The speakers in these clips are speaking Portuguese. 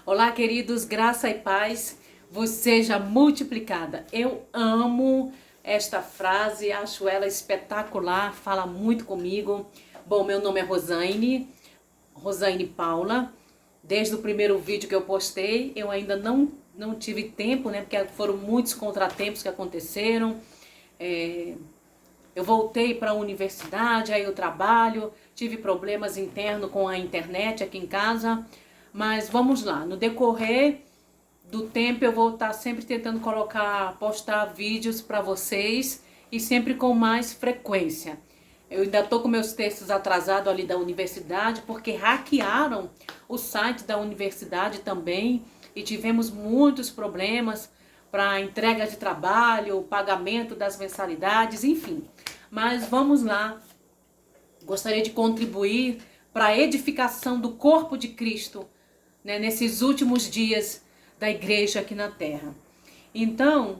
Olá, queridos, graça e paz vos seja multiplicada. Eu amo esta frase, acho ela espetacular, fala muito comigo. Bom, meu nome é Rosane Paula. Desde o primeiro vídeo que eu postei, eu ainda não tive tempo, né? Porque foram muitos contratempos que aconteceram. Eu voltei para a universidade, aí eu trabalho, tive problemas internos com a internet aqui em casa. Mas vamos lá, no decorrer do tempo eu vou estar sempre tentando postar vídeos para vocês e sempre com mais frequência. Eu ainda estou com meus textos atrasados ali da universidade, porque hackearam o site da universidade também e tivemos muitos problemas para entrega de trabalho, pagamento das mensalidades, enfim. Mas vamos lá, gostaria de contribuir para a edificação do corpo de Cristo, né, nesses últimos dias da igreja aqui na terra. Então,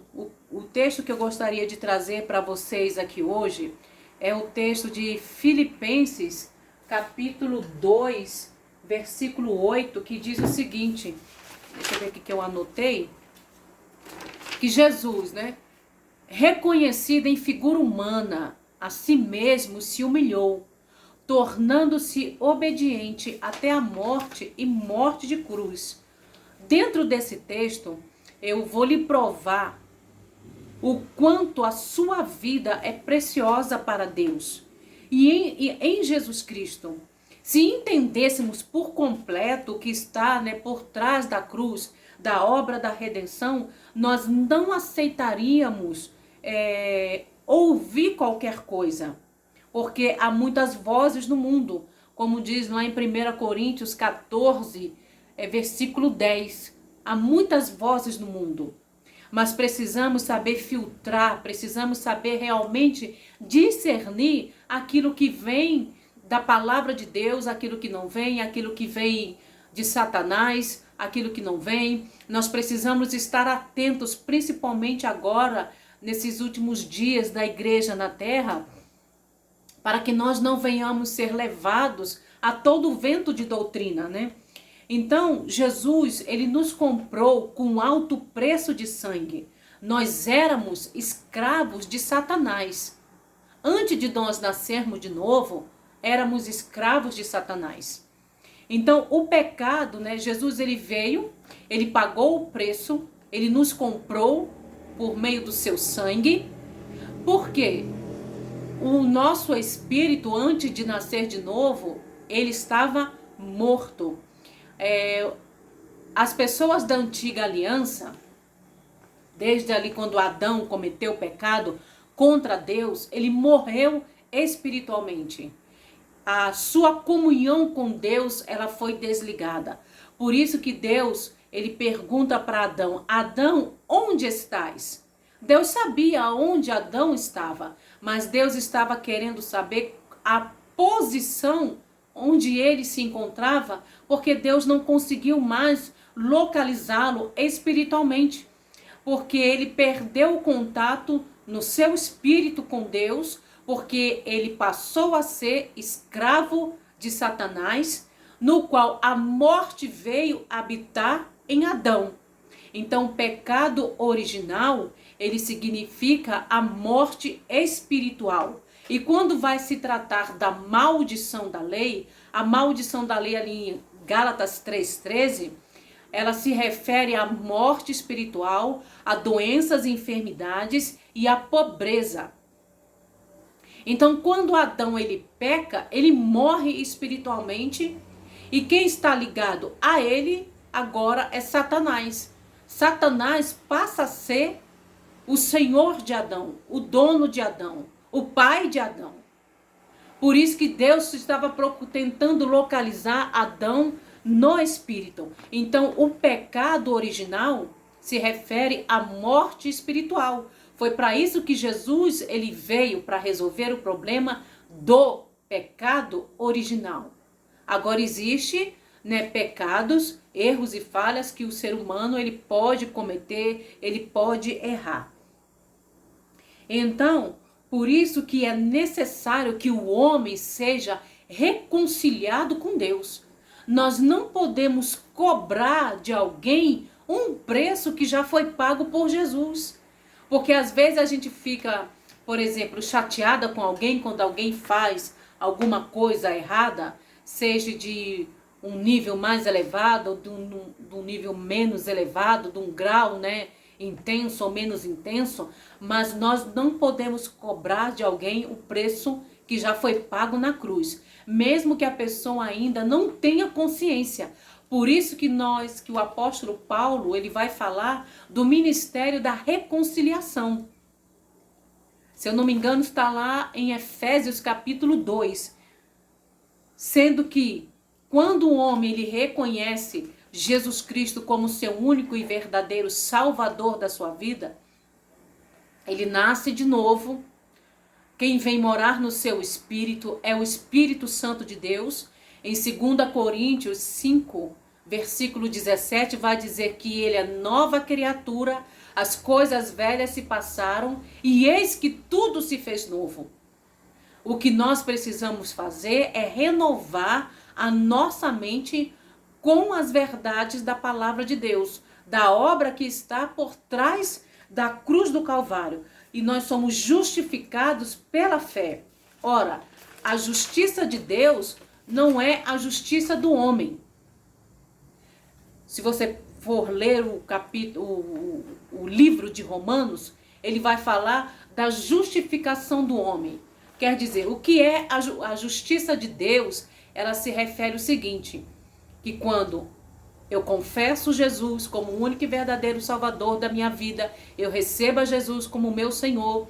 o texto que eu gostaria de trazer para vocês aqui hoje é o texto de Filipenses, capítulo 2, versículo 8, que diz o seguinte, deixa eu ver aqui que eu anotei, que Jesus, né, reconhecido em figura humana, a si mesmo se humilhou, tornando-se obediente até a morte e morte de cruz. Dentro desse texto, eu vou lhe provar o quanto a sua vida é preciosa para Deus. E em Jesus Cristo, se entendêssemos por completo o que está, né, por trás da cruz, da obra da redenção, nós não aceitaríamos ouvir qualquer coisa. Porque há muitas vozes no mundo, como diz lá em 1 Coríntios 14, versículo 10. Há muitas vozes no mundo, mas precisamos saber filtrar, precisamos saber realmente discernir aquilo que vem da palavra de Deus, aquilo que não vem, aquilo que vem de Satanás, aquilo que não vem. Nós precisamos estar atentos, principalmente agora, nesses últimos dias da igreja na terra, para que nós não venhamos ser levados a todo o vento de doutrina, né? Então, Jesus, ele nos comprou com alto preço de sangue. Nós éramos escravos de Satanás. Antes de nós nascermos de novo, éramos escravos de Satanás. Então, o pecado, né? Jesus, ele veio, ele pagou o preço, ele nos comprou por meio do seu sangue. Por quê? O nosso espírito, antes de nascer de novo, ele estava morto. As pessoas da antiga aliança, desde ali quando Adão cometeu o pecado contra Deus, ele morreu espiritualmente. A sua comunhão com Deus, ela foi desligada. Por isso que Deus, ele pergunta para Adão: Adão, onde estás? Deus sabia onde Adão estava, mas Deus estava querendo saber a posição onde ele se encontrava, porque Deus não conseguiu mais localizá-lo espiritualmente, porque ele perdeu o contato no seu espírito com Deus, porque ele passou a ser escravo de Satanás, no qual a morte veio habitar em Adão. Então, o pecado original, ele significa a morte espiritual. E quando vai se tratar da maldição da lei, a maldição da lei ali em Gálatas 3,13, ela se refere à morte espiritual, a doenças e enfermidades e à pobreza. Então, quando Adão ele peca, ele morre espiritualmente, e quem está ligado a ele agora é Satanás. Satanás passa a ser o senhor de Adão, o dono de Adão, o pai de Adão. Por isso que Deus estava tentando localizar Adão no espírito. Então, o pecado original se refere à morte espiritual. Foi para isso que Jesus ele veio, para resolver o problema do pecado original. Agora existe, né, pecados, erros e falhas que o ser humano ele pode cometer, ele pode errar. Então, por isso que é necessário que o homem seja reconciliado com Deus. Nós não podemos cobrar de alguém um preço que já foi pago por Jesus. Porque às vezes a gente fica, por exemplo, chateada com alguém quando alguém faz alguma coisa errada, seja de um nível mais elevado, ou de um nível menos elevado, de um grau, né, intenso ou menos intenso, mas nós não podemos cobrar de alguém o preço que já foi pago na cruz, mesmo que a pessoa ainda não tenha consciência. Por isso que o apóstolo Paulo, ele vai falar do ministério da reconciliação. Se eu não me engano, está lá em Efésios capítulo 2. Sendo que quando o homem ele reconhece Jesus Cristo como seu único e verdadeiro Salvador da sua vida, ele nasce de novo. Quem vem morar no seu espírito é o Espírito Santo de Deus. Em 2 Coríntios 5, versículo 17, vai dizer que ele é nova criatura, as coisas velhas se passaram e eis que tudo se fez novo. O que nós precisamos fazer é renovar a nossa mente com as verdades da palavra de Deus, da obra que está por trás da cruz do Calvário. E nós somos justificados pela fé. Ora, a justiça de Deus não é a justiça do homem. Se você for ler o livro de Romanos, ele vai falar da justificação do homem. Quer dizer, o que é a justiça de Deus? Ela se refere ao seguinte, que quando eu confesso Jesus como o único e verdadeiro Salvador da minha vida, eu recebo a Jesus como meu Senhor,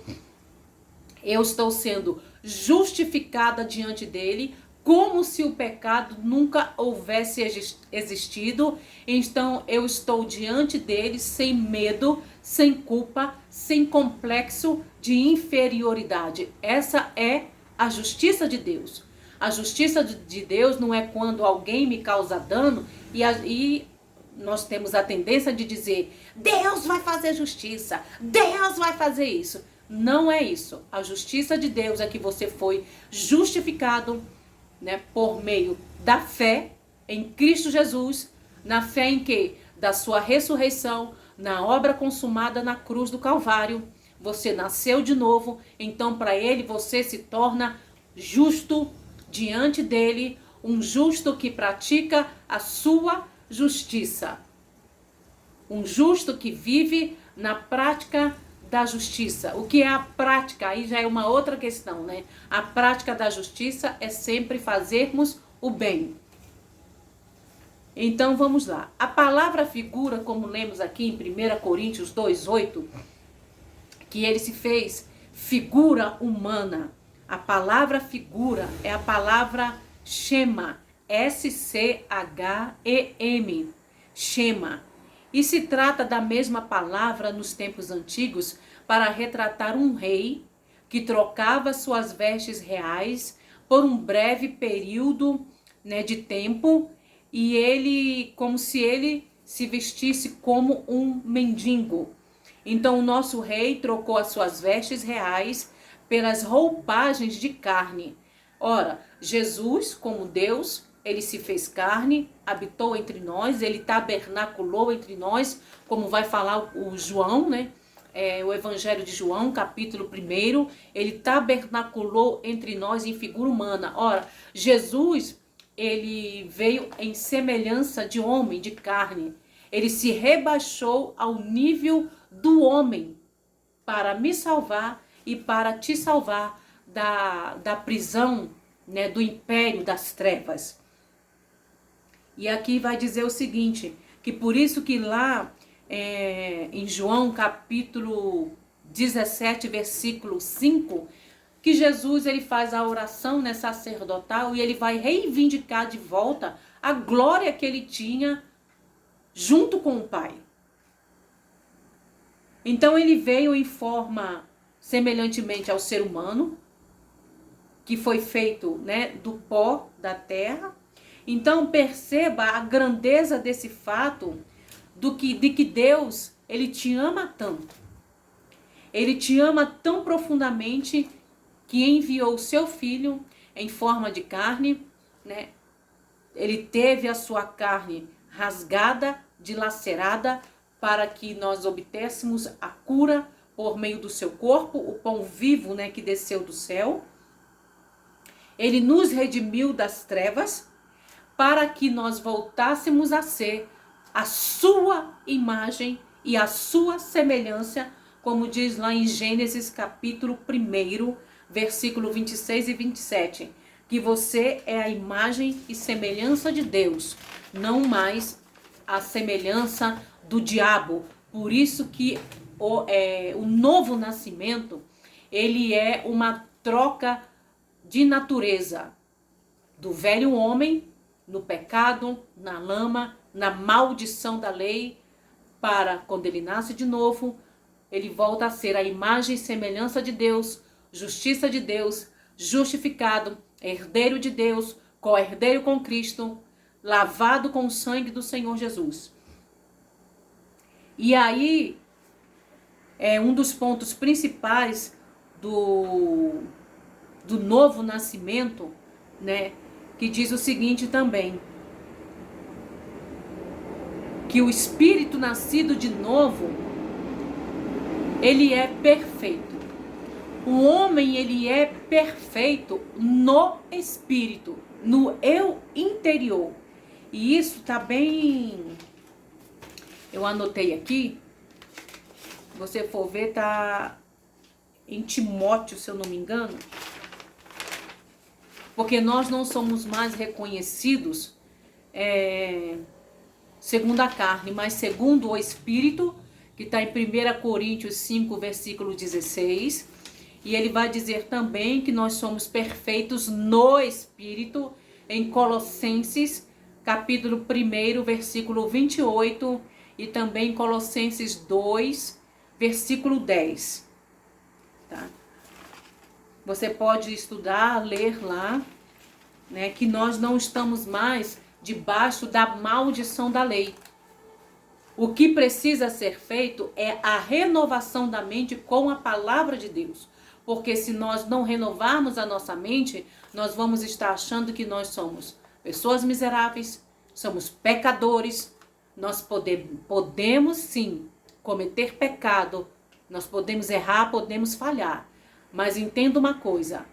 eu estou sendo justificada diante dele, como se o pecado nunca houvesse existido. Então eu estou diante dele sem medo, sem culpa, sem complexo de inferioridade. Essa é a justiça de Deus. A justiça de Deus não é quando alguém me causa dano e nós temos a tendência de dizer, Deus vai fazer justiça, Deus vai fazer isso. Não é isso. A justiça de Deus é que você foi justificado, né, por meio da fé em Cristo Jesus, na fé em que? Da sua ressurreição, na obra consumada na cruz do Calvário. Você nasceu de novo, então para ele você se torna justo diante dele, um justo que pratica a sua justiça. Um justo que vive na prática da justiça. O que é a prática? Aí já é uma outra questão, né? A prática da justiça é sempre fazermos o bem. Então vamos lá. A palavra figura, como lemos aqui em 1 Coríntios 2:8, que ele se fez figura humana. A palavra figura é a palavra Shema, S-C-H-E-M, Shema. E se trata da mesma palavra nos tempos antigos para retratar um rei que trocava suas vestes reais por um breve período, né, de tempo, e ele, como se ele se vestisse como um mendigo. Então o nosso rei trocou as suas vestes reais pelas roupagens de carne. Ora, Jesus, como Deus, ele se fez carne, habitou entre nós, ele tabernaculou entre nós, como vai falar o João, né? O Evangelho de João, capítulo 1, ele tabernaculou entre nós em figura humana. Ora, Jesus, ele veio em semelhança de homem, de carne. Ele se rebaixou ao nível do homem para me salvar e para te salvar da prisão, né, do império das trevas. E aqui vai dizer o seguinte, que por isso que lá em João capítulo 17, versículo 5, que Jesus ele faz a oração, né, sacerdotal, e ele vai reivindicar de volta a glória que ele tinha junto com o Pai. Então ele veio em forma semelhantemente ao ser humano, que foi feito, né, do pó da terra. Então perceba a grandeza desse fato de que Deus, ele te ama tanto. Ele te ama tão profundamente que enviou o seu filho em forma de carne, né, ele teve a sua carne rasgada, dilacerada, para que nós obtêssemos a cura por meio do seu corpo, o pão vivo, né, que desceu do céu. Ele nos redimiu das trevas, para que nós voltássemos a ser a sua imagem e a sua semelhança, como diz lá em Gênesis capítulo 1, versículo 26 e 27, que você é a imagem e semelhança de Deus, não mais a semelhança do diabo. Por isso que o novo nascimento, ele é uma troca de natureza do velho homem, no pecado, na lama, na maldição da lei, para quando ele nasce de novo, ele volta a ser a imagem e semelhança de Deus, justiça de Deus, justificado, herdeiro de Deus, co-herdeiro com Cristo, lavado com o sangue do Senhor Jesus. E aí, é um dos pontos principais do novo nascimento, né? Que diz o seguinte também, que o espírito nascido de novo, ele é perfeito. O homem, ele é perfeito no espírito, no eu interior. E isso tá bem... Eu anotei aqui, se você for ver, tá em Timóteo, se eu não me engano. Porque nós não somos mais reconhecidos segundo a carne, mas segundo o Espírito, que está em 1 Coríntios 5, versículo 16. E ele vai dizer também que nós somos perfeitos no Espírito, em Colossenses, capítulo 1, versículo 28, e também em Colossenses 2, versículo 10. Tá? Você pode estudar, ler lá, né, que nós não estamos mais debaixo da maldição da lei. O que precisa ser feito é a renovação da mente com a palavra de Deus. Porque se nós não renovarmos a nossa mente, nós vamos estar achando que nós somos pessoas miseráveis, somos pecadores. Nós podemos sim cometer pecado, nós podemos errar, podemos falhar. Mas entenda uma coisa,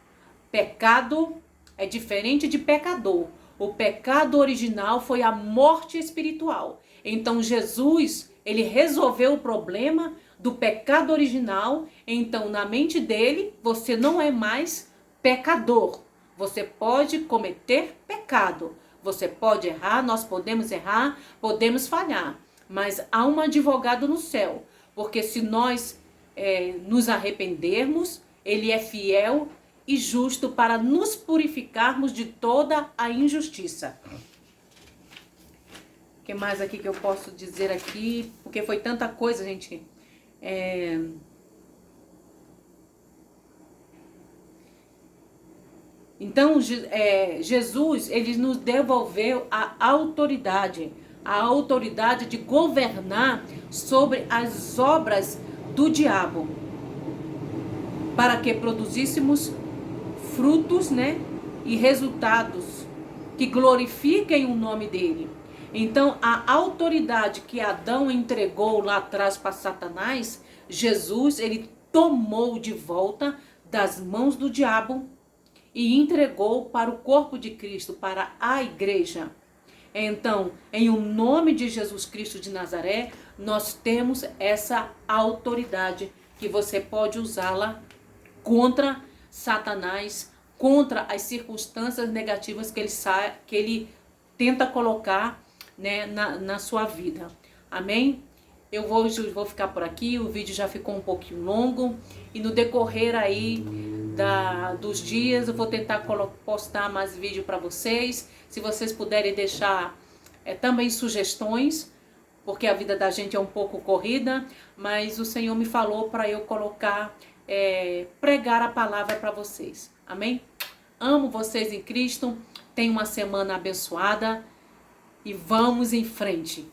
pecado é diferente de pecador. O pecado original foi a morte espiritual. Então Jesus, ele resolveu o problema do pecado original. Então na mente dele, você não é mais pecador. Você pode cometer pecado. Você pode errar, nós podemos errar, podemos falhar. Mas há um advogado no céu. Porque se nós nos arrependermos, ele é fiel e justo para nos purificarmos de toda a injustiça. O que mais aqui que eu posso dizer aqui? Porque foi tanta coisa, gente. Então, Jesus, ele nos devolveu a autoridade de governar sobre as obras do diabo, para que produzíssemos frutos, né, e resultados que glorifiquem o nome dele. Então, a autoridade que Adão entregou lá atrás para Satanás, Jesus, ele tomou de volta das mãos do diabo e entregou para o corpo de Cristo, para a igreja. Então, em o nome de Jesus Cristo de Nazaré, nós temos essa autoridade que você pode usá-la contra Satanás, contra as circunstâncias negativas que ele tenta colocar, né, na sua vida. Amém? Eu vou ficar por aqui, o vídeo já ficou um pouquinho longo. E no decorrer aí dos dias eu vou tentar postar mais vídeo para vocês. Se vocês puderem deixar também sugestões, porque a vida da gente é um pouco corrida, mas o Senhor me falou para eu colocar, pregar a palavra para vocês. Amém? Amo vocês em Cristo. Tenham uma semana abençoada e vamos em frente.